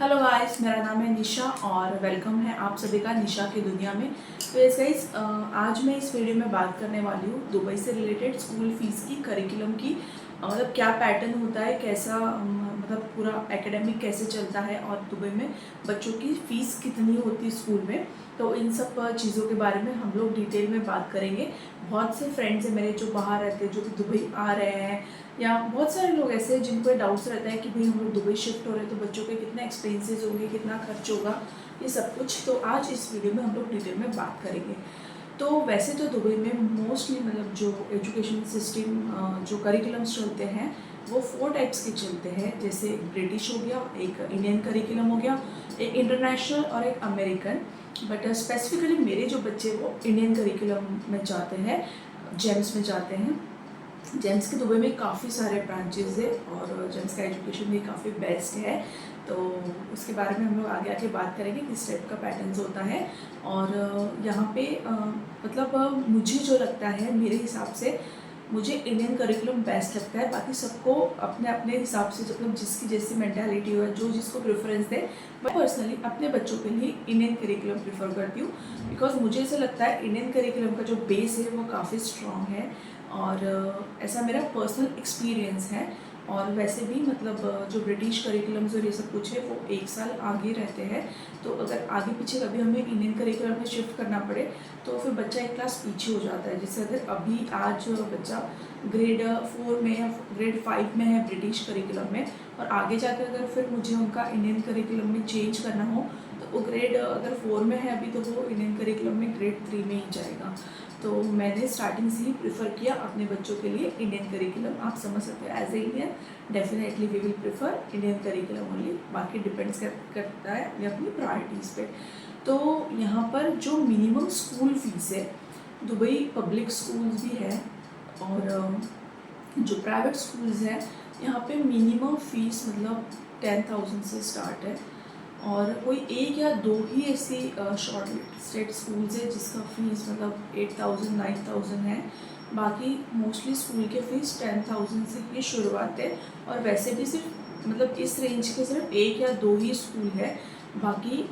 Hello guys, मेरा नाम है निशा और वेलकम है आप सभी का निशा की दुनिया में। तो इस गाइस आज मैं इस वीडियो में बात करने वाली हूँ दुबई से रिलेटेड स्कूल फीस की, करिकुलम की। मतलब क्या पैटर्न होता है, कैसा मतलब पूरा एकेडमिक कैसे चलता है और दुबई में बच्चों की फ़ीस कितनी होती है स्कूल में। तो इन सब चीज़ों के बारे में हम लोग डिटेल में बात करेंगे। बहुत से फ्रेंड्स हैं मेरे जो बाहर रहते हैं, जो कि दुबई आ रहे हैं, या बहुत सारे लोग ऐसे हैं जिनको डाउट्स रहता है कि भाई हम लोग दुबई शिफ्ट हो रहे हैं तो बच्चों के कितने एक्सपेंसेस होंगे, कितना खर्च होगा, ये सब कुछ। तो आज इस वीडियो में हम लोग डिटेल में बात करेंगे। तो वैसे तो दुबई में मोस्टली मतलब जो एजुकेशन सिस्टम, जो करिकुलम्स चलते हैं वो 4 टाइप्स के चलते हैं। जैसे ब्रिटिश हो गया, एक इंडियन करिकुलम हो गया, एक इंटरनेशनल और एक अमेरिकन। बट स्पेसिफिकली मेरे जो बच्चे वो इंडियन करिकुलम में जाते हैं, जेम्स में जाते हैं। जेम्स के दुबई में काफ़ी सारे ब्रांचेज है और जेम्स का एजुकेशन भी काफ़ी बेस्ट है। तो उसके बारे में हम लोग आगे आके बात करेंगे किस टाइप का पैटर्न्स होता है। और यहाँ पे मतलब मुझे जो लगता है, मेरे हिसाब से मुझे इंडियन करिकुलम बेस्ट लगता है। बाकी सबको अपने अपने हिसाब से मतलब जिसकी जैसी मेंटालिटी हो, जो जिसको प्रेफरेंस दे। मैं पर्सनली अपने बच्चों के लिए इंडियन करिकुलम प्रेफर करती हूँ, बिकॉज मुझे ऐसा लगता है इंडियन करिकुलम का जो बेस है वो काफ़ी स्ट्रॉन्ग है। और ऐसा मेरा पर्सनल एक्सपीरियंस है। और वैसे भी मतलब जो ब्रिटिश करिकुलम्स और ये सब कुछ है वो 1 साल आगे रहते हैं। तो अगर आगे पीछे कभी हमें इंडियन करिकुलम में शिफ्ट करना पड़े तो फिर बच्चा एक क्लास पीछे हो जाता है। जैसे अगर अभी आज बच्चा ग्रेड 4 में या ग्रेड 5 में है ब्रिटिश करिकुलम में, और आगे जाकर अगर फिर मुझे उनका इंडियन करिकुलम में चेंज करना हो तो वो ग्रेड अगर 4 में है अभी, तो वो इंडियन करिकुलम में ग्रेड 3 में ही जाएगा। तो मैंने स्टार्टिंग से ही प्रेफर किया अपने बच्चों के लिए इंडियन करिकुलम। आप समझ सकते हो, as a Indian definitely we will prefer Indian curriculum only. बाकी डिपेंड्स करता है अपनी अपनी प्रायोरिटीज़ पे। तो यहाँ पर जो मिनिमम स्कूल फीस है, दुबई पब्लिक स्कूल्स भी है और जो प्राइवेट स्कूल्स हैं यहाँ पे मिनिमम फीस मतलब 10,000 से स्टार्ट है। और कोई एक या दो ही ऐसी शॉर्ट लिस्टेड स्कूल्स है जिसका फीस मतलब 8,000 9,000 है। बाकी मोस्टली स्कूल के फीस 10,000 से ही शुरुआत है। और वैसे भी सिर्फ मतलब इस रेंज के सिर्फ एक या दो ही स्कूल है। बाकी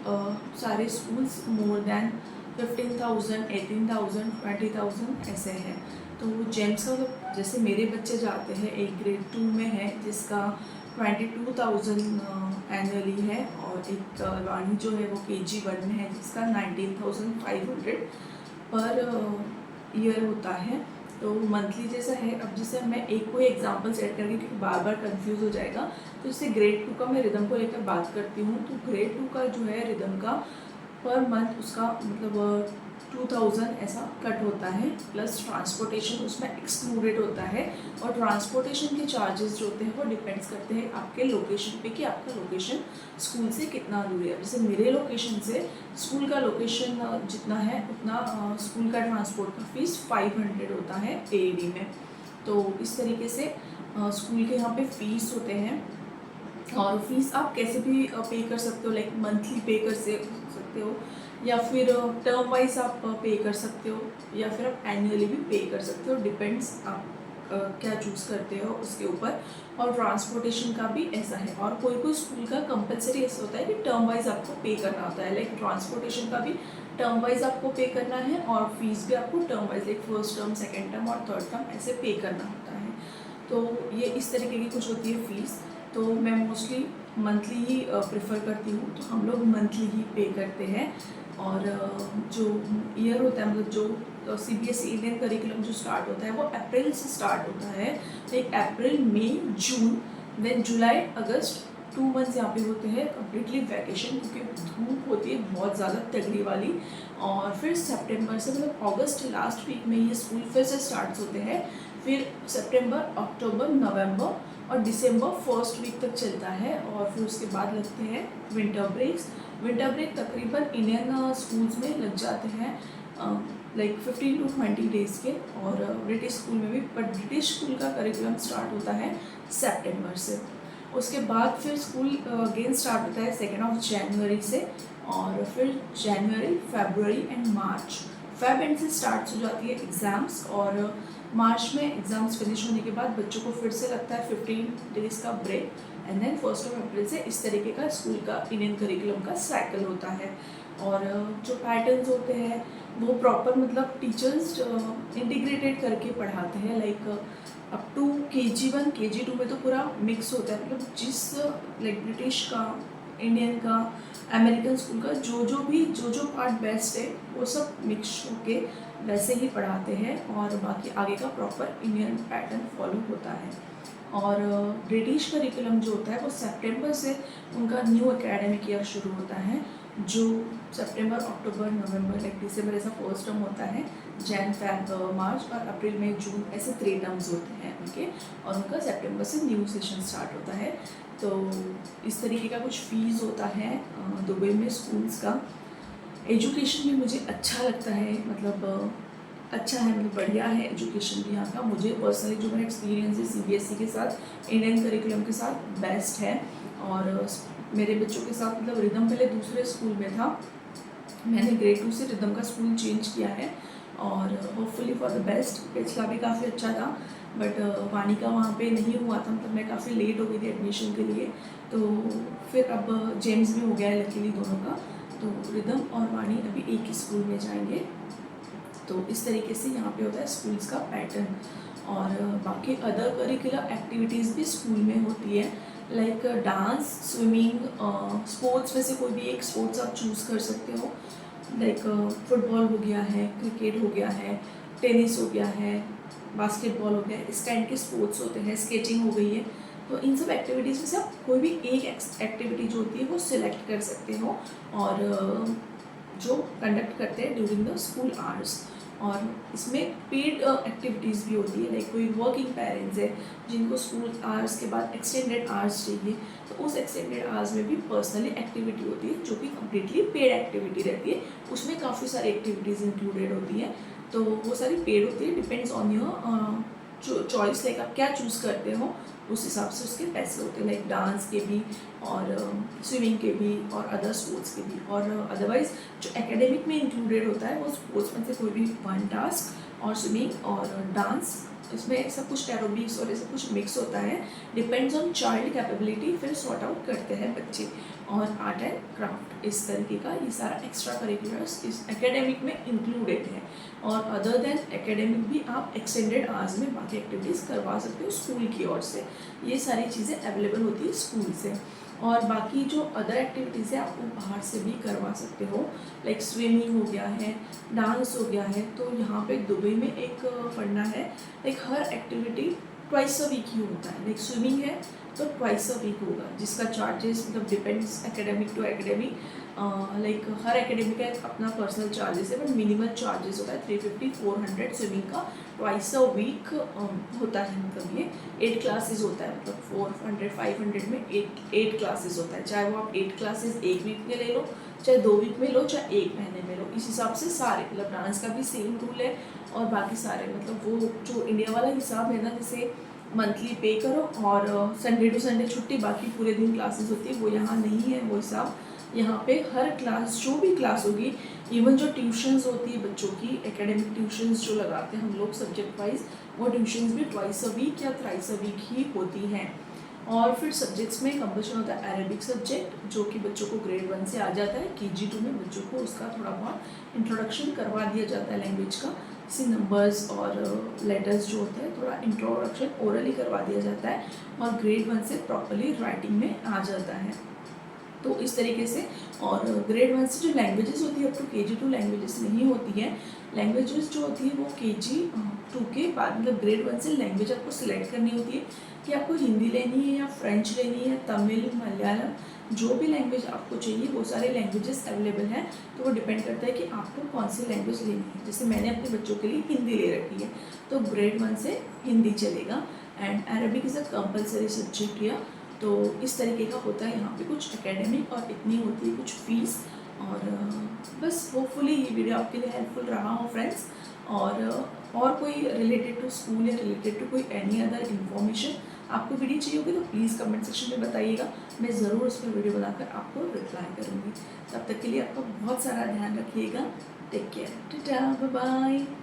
सारे स्कूल्स मोर देन 15,000 18,000 20,000 ऐसे हैं। तो जेम्स का मतलब जैसे मेरे बच्चे जाते हैं, एक ग्रेड 2 में है जिसका 22,000 एनुअली है, और एक वाणी जो है वो KG1 में है जिसका 19,500 पर ईयर होता है। तो मंथली जैसा है। अब जैसे मैं एक कोई एग्जांपल सेट करके, क्योंकि बार बार कंफ्यूज हो जाएगा, तो जैसे ग्रेड 2 का मैं रिदम को लेकर बात करती हूँ। तो ग्रेड 2 का जो है रिदम का पर मंथ उसका मतलब 2,000 ऐसा कट होता है, प्लस ट्रांसपोर्टेशन उसमें एक्सक्लूडेड होता है। और ट्रांसपोर्टेशन के चार्जेस जो होते हैं वो डिपेंड्स करते हैं आपके लोकेशन पे, कि आपका लोकेशन स्कूल से कितना दूर है। जैसे मेरे लोकेशन से स्कूल का लोकेशन जितना है उतना स्कूल का ट्रांसपोर्ट का फीस 500 होता है AED में। तो इस तरीके से स्कूल के यहाँ पे फ़ीस होते हैं। और फीस आप कैसे भी पे कर सकते हो, लाइक मंथली पे कर सकते हो, या फिर टर्म वाइज आप पे कर सकते हो, या फिर आप एनुअली भी पे कर सकते हो। डिपेंड्स आप क्या चूज़ करते हो उसके ऊपर। और ट्रांसपोर्टेशन का भी ऐसा है। और कोई कोई स्कूल का कंपलसरी ऐसा होता है कि टर्म वाइज आपको पे करना होता है, लाइक ट्रांसपोर्टेशन का भी टर्म वाइज आपको पे करना है, और फीस भी आपको term wise like first term, second term और थर्ड टर्म ऐसे पे करना होता है। तो ये इस तरीके की कुछ होती है फ़ीस। तो मैं मोस्टली मंथली ही प्रेफर करती हूँ, तो हम लोग मंथली ही पे करते हैं। और जो ईयर होता है मतलब जो CBSE इंडियन करिकुलम जो स्टार्ट होता है वो अप्रैल से स्टार्ट होता है। लाइक अप्रैल, मई, जून, देन जुलाई, अगस्त, 2 मंथ्स यहाँ पे होते हैं कम्प्लीटली वैकेशन, क्योंकि धूप होती है बहुत ज़्यादा तगड़ी वाली। और फिर सितंबर से मतलब अगस्त लास्ट वीक में ये स्कूल फिर से स्टार्ट होते हैं। फिर सितंबर, अक्टूबर, नवंबर और दिसंबर फर्स्ट वीक तक चलता है। और फिर उसके बाद लगते हैं विंटर ब्रेक्स। विंटर ब्रेक तकरीबन इंडियन स्कूल्स में लग जाते हैं लाइक 15 to 20 डेज़ के, और ब्रिटिश स्कूल में भी। बट ब्रिटिश स्कूल का करिकुलम स्टार्ट होता है सितंबर से। उसके बाद फिर स्कूल अगेन स्टार्ट होता है 2 जनवरी से, और फिर जनवरी, फरवरी एंड मार्च, फेब एंड से स्टार्ट हो जाती है एग्ज़ाम्स। और मार्च में एग्ज़ाम्स फिनिश होने के बाद बच्चों को फिर से लगता है 15 डेज़ का ब्रेक। एंड देन 1 अप्रैल से इस तरीके का स्कूल का इंडियन करिकुलम का साइकिल होता है। और जो पैटर्न्स होते हैं वो प्रॉपर मतलब टीचर्स इंटीग्रेटेड करके पढ़ाते हैं, like up to KG1 KG2 में तो पूरा मिक्स होता है, मतलब जिस लाइक ब्रिटिश का, इंडियन का, अमेरिकन स्कूल का जो पार्ट बेस्ट है वो सब मिक्स होके वैसे ही पढ़ाते हैं, और बाकी आगे का प्रॉपर इंडियन पैटर्न फॉलो होता है। और ब्रिटिश करिकुलम जो होता है वो सितंबर से उनका न्यू एकेडमिक ईयर शुरू होता है, जो सितंबर, अक्टूबर, नवंबर, लाइक दिसंबर ऐसा फर्स्ट टर्म होता है, जैन, फेब, मार्च और अप्रैल, मई, जून ऐसे 3 टर्म्स होते हैं उनके, और उनका सितंबर से न्यू सेशन स्टार्ट होता है। तो इस तरीके का कुछ फीस होता है दुबई में स्कूल्स का। एजुकेशन भी मुझे अच्छा लगता है, मतलब अच्छा है, मतलब बढ़िया है एजुकेशन भी यहाँ का। मुझे पर्सनली जो मेरा एक्सपीरियंस है CBSE के साथ, इंडियन करिकुलम के साथ बेस्ट है। और मेरे बच्चों के साथ मतलब रिदम पहले दूसरे स्कूल में था, मैंने ग्रेड 2 से रिदम का स्कूल चेंज किया है, और होपफुली फॉर द बेस्ट। पिछला भी काफ़ी अच्छा था, बट वानी का वहाँ पे नहीं हुआ था, मतलब मैं काफ़ी लेट हो गई थी एडमिशन के लिए, तो फिर अब जेम्स भी हो गया है लकीली दोनों का, तो रिदम और वानी अभी एक ही स्कूल में जाएंगे। तो इस तरीके से यहाँ पे होता है स्कूल्स का पैटर्न। और बाकी अदर करिकुलर एक्टिविटीज़ भी स्कूल में होती है, लाइक डांस, स्विमिंग, स्पोर्ट्स में से कोई भी एक स्पोर्ट्स आप चूज़ कर सकते हो, लाइक फुटबॉल हो गया है, क्रिकेट हो गया है, टेनिस हो गया है, बास्केटबॉल हो गया है, इस टाइप के स्पोर्ट्स होते हैं, स्केटिंग हो गई है। तो इन सब एक्टिविटीज़ में से आप कोई भी एक एक्टिविटी जो होती है वो सिलेक्ट कर सकते हो, और जो कंडक्ट करते हैं ड्यूरिंग द स्कूल आवर्स। और इसमें पेड एक्टिविटीज़ भी होती है, लाइक कोई वर्किंग पेरेंट्स है जिनको स्कूल आवर्स के बाद एक्सटेंडेड आवर्स चाहिए, तो उस एक्सटेंडेड आवर्स में भी पर्सनली एक्टिविटी होती है जो कि कम्प्लीटली पेड एक्टिविटी रहती है। उसमें काफ़ी सारी एक्टिविटीज़ इंक्लूडेड होती हैं, तो वो सारी पेड होती है, depends on your choice, like आप क्या चूज़ करते हो उस हिसाब से उसके पैसे होते हैं, लाइक डांस के भी और स्विमिंग के भी और अदर स्पोर्ट्स के भी। और अदरवाइज जो एकेडमिक में इंक्लूडेड होता है वो स्पोर्ट्स में से कोई भी 1 टास्क और स्विमिंग और डांस, इसमें सब कुछ एरोबिक्स और ऐसा कुछ मिक्स होता है, डिपेंड्स ऑन चाइल्ड कैपेबिलिटी, फिर सॉर्ट आउट करते हैं बच्चे। और आर्ट एंड क्राफ्ट, इस तरीके का ये सारा एक्स्ट्रा करिकुलर्स इस एकेडमिक में इंक्लूडेड है। और अदर देन एकेडमिक भी आप एक्सटेंडेड आवर्स में बाकी एक्टिविटीज़ करवा सकते हो स्कूल की ओर से, ये सारी चीज़ें अवेलेबल होती है स्कूल से। और बाकी जो अदर एक्टिविटीज़ है आपको बाहर से भी करवा सकते हो, लाइक स्विमिंग हो गया है, डांस हो गया है। तो यहाँ पे दुबई में एक फंडा है, लाइक हर एक्टिविटी ट्वाइस अ वीक ही होता है, लाइक स्विमिंग है तो ट्वाइस अ वीक होगा, जिसका चार्जेस मतलब depends academic to academic, like हर एकेडमिक का एक अपना पर्सनल चार्जेस है, बट मिनिमम चार्जेस होता है 350-400 स्विमिंग का ट्वाइस अ वीक होता है। मतलब ये 8 क्लासेस होता है, मतलब 400-500 में 8 क्लासेस होता है, चाहे वो आप 8 क्लासेस एक वीक में ले लो, चाहे 2 वीक में लो, चाहे 1 महीने में लो, इस हिसाब से सारे, मतलब डांस का भी सेम रूल है। और बाकी सारे मतलब वो जो इंडिया वाला हिसाब है ना, जैसे मंथली पे करो और संडे टू संडे छुट्टी, बाकी पूरे दिन क्लासेस होती है, वो यहाँ नहीं है वो हिसाब। यहाँ पे हर क्लास, जो भी क्लास होगी, इवन जो ट्यूशन्स होती है बच्चों की, एकेडमिक ट्यूशन्स जो लगाते हैं हम लोग सब्जेक्ट वाइज, वो ट्यूशन्स भी ट्वाइस अ वीक या थ्राइस अ वीक ही होती हैं। और फिर सब्जेक्ट्स में कंपल्शन होता है अरेबिक सब्जेक्ट, जो कि बच्चों को ग्रेड 1 से आ जाता है, KG2 में बच्चों को उसका थोड़ा बहुत इंट्रोडक्शन करवा दिया जाता है लैंग्वेज का, जैसे नंबर्स और लेटर्स जो होते हैं, थोड़ा इंट्रोडक्शन ओरली करवा दिया जाता है, और ग्रेड 1 से प्रॉपरली राइटिंग में आ जाता है। तो इस तरीके से। और ग्रेड 1 से जो लैंग्वेजेस होती है अप टू KG2 लैंग्वेजेस नहीं होती है, लैंग्वेजेस जो होती है वो KG2 के बाद, मतलब ग्रेड 1 से लैंग्वेज आपको सिलेक्ट करनी होती है कि आपको हिंदी लेनी है या फ्रेंच लेनी है, तमिल, मलयालम, जो भी लैंग्वेज आपको चाहिए वो सारे लैंग्वेजेस अवेलेबल हैं। तो वो डिपेंड करता है कि आपको कौन सी लैंग्वेज लेनी है। जैसे मैंने अपने बच्चों के लिए हिंदी ले रखी है, तो ग्रेड 1 से हिंदी चलेगा, and Arabic is a compulsory subject here. तो इस तरीके का होता है यहाँ पे कुछ एकेडमिक, और इतनी होती है कुछ फीस। और बस होपफुली ये वीडियो आपके लिए हेल्पफुल रहा हो फ्रेंड्स। और कोई रिलेटेड टू स्कूल या रिलेटेड टू कोई एनी अदर इन्फॉर्मेशन आपको वीडियो चाहिए होगी तो प्लीज़ कमेंट सेक्शन में बताइएगा, मैं ज़रूर उस पर वीडियो बनाकर आपको रिप्लाई करूँगी। तब तक के लिए आपका बहुत सारा ध्यान रखिएगा। Take care, tata, bye bye.